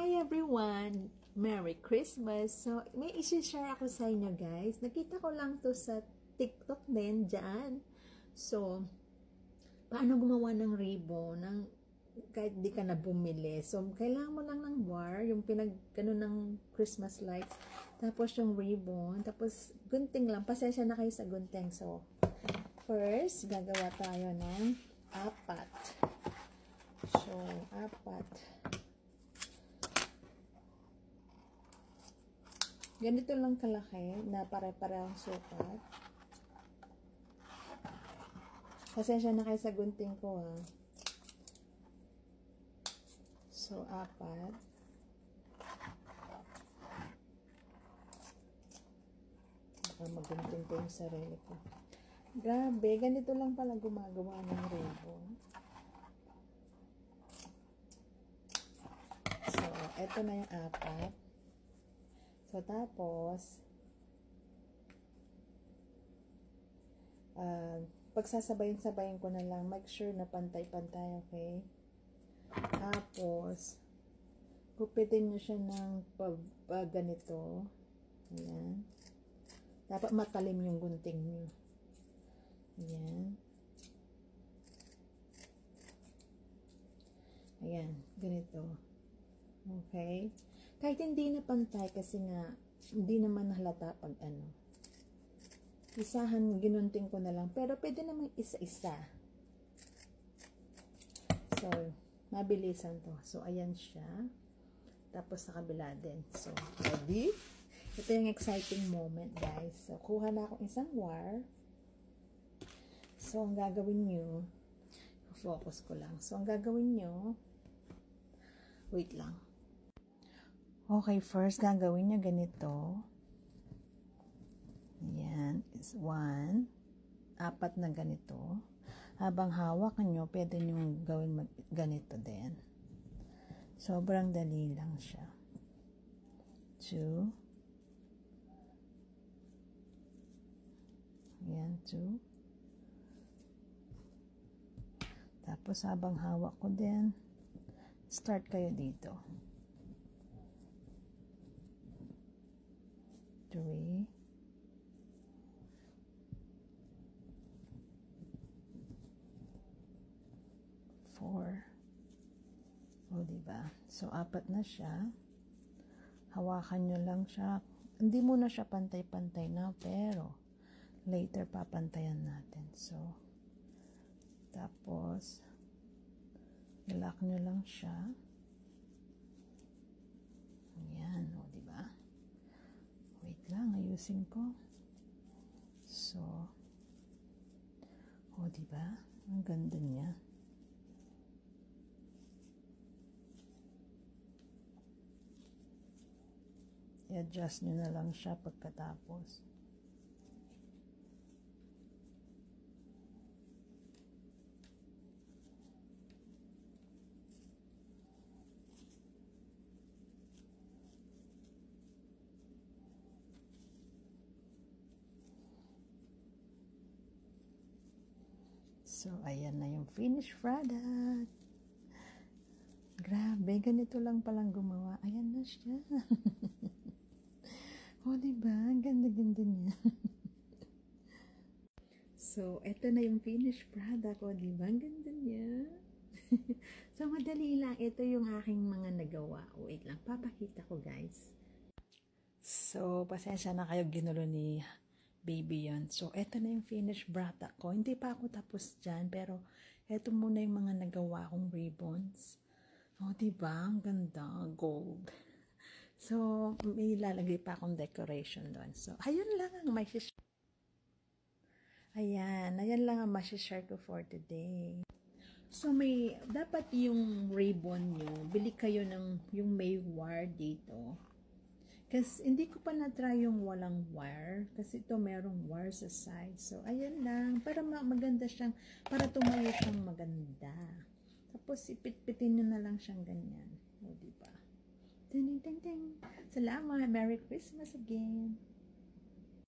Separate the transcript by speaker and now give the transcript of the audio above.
Speaker 1: Hi everyone! Merry Christmas! So, may isi-share ako sa inyo guys. Nakita ko lang to sa TikTok din dyan. So, paano gumawa ng ribbon ng kahit di ka na bumili. So, kailangan mo lang ng wire, yung ng Christmas lights. Tapos yung ribbon. Tapos, gunting lang. Pasensya na kayo sa gunting. So, first, gagawa tayo ng apat. So, apat. Ganito lang kalaki na pare-parehong sukat. Pasensya na kayo sa gunting ko ha. So, apat. Baka magunting ko yung sarili ko. Grabe, ganito lang pala gumagawa ng ribbon. So, eto na yung apat. So, tapos, pagsasabayin-sabayin ko na lang, make sure na pantay-pantay, okay? Tapos, gupitin nyo siya ng ganito. Ayan. Dapat matalim yung gunting nyo. Ayan. Ayan, ganito. Okay? Kahit hindi na pantay kasi nga hindi naman halata pag ano. Isahan, ginunting ko na lang. Pero pwede naman isa-isa. So, mabilisan to. So, ayan siya. Tapos sa kabila din. So, ready? Ito yung exciting moment, guys. So, kuha na akong isang wire. So, ang gagawin nyo, focus ko lang. So, ang gagawin nyo, wait lang. Okay, first, gagawin nyo ganito. Ayan, is 1. Apat na ganito. Habang hawak nyo, pwede nyo gawin ganito din. Sobrang dali lang siya. 2. Ayan, 2. Tapos, habang hawak ko din, start kayo dito. 3. 4. O, diba? So, apat na siya. Hawakan nyo lang siya. Hindi muna siya pantay-pantay na, pero later papantayan natin. So, tapos, ilak nyo lang siya. Ayan, o, diba? Wait lang, ayusin ko. So, o, diba? Ang ganda niya. I-adjust nyo na lang siya pagkatapos. So, ayan na yung finished product. Grabe, ganito lang palang gumawa. Ayan na siya. O, diba? Ang ganda-ganda niya. So, eto na yung finished product. O, diba? Ang ganda niya. So, madali lang. Ito yung aking mga nagawa. Wait lang. Papakita ko, guys. So, pasensya na kayo, ginulo ni baby yon. So, eto na yung finished product ko. Hindi pa ako tapos dyan, pero eto muna yung mga nagawa kong ribbons. O, diba? Ang ganda. Gold. So, may lalagay pa akong decoration doon. So, ayun lang ang ayan lang ang share ko for today. So, dapat yung ribbon nyo, bili kayo ng yung may wire dito. Kasi hindi ko pa na-try yung walang wire. Kasi ito merong wire sa side. So, ayan lang. Para maganda siyang, para tumayo siyang maganda. Tapos, ipit-pitin nyo na lang siyang ganyan. O, diba? Ding, ding, ding. Salamat. Merry Christmas again.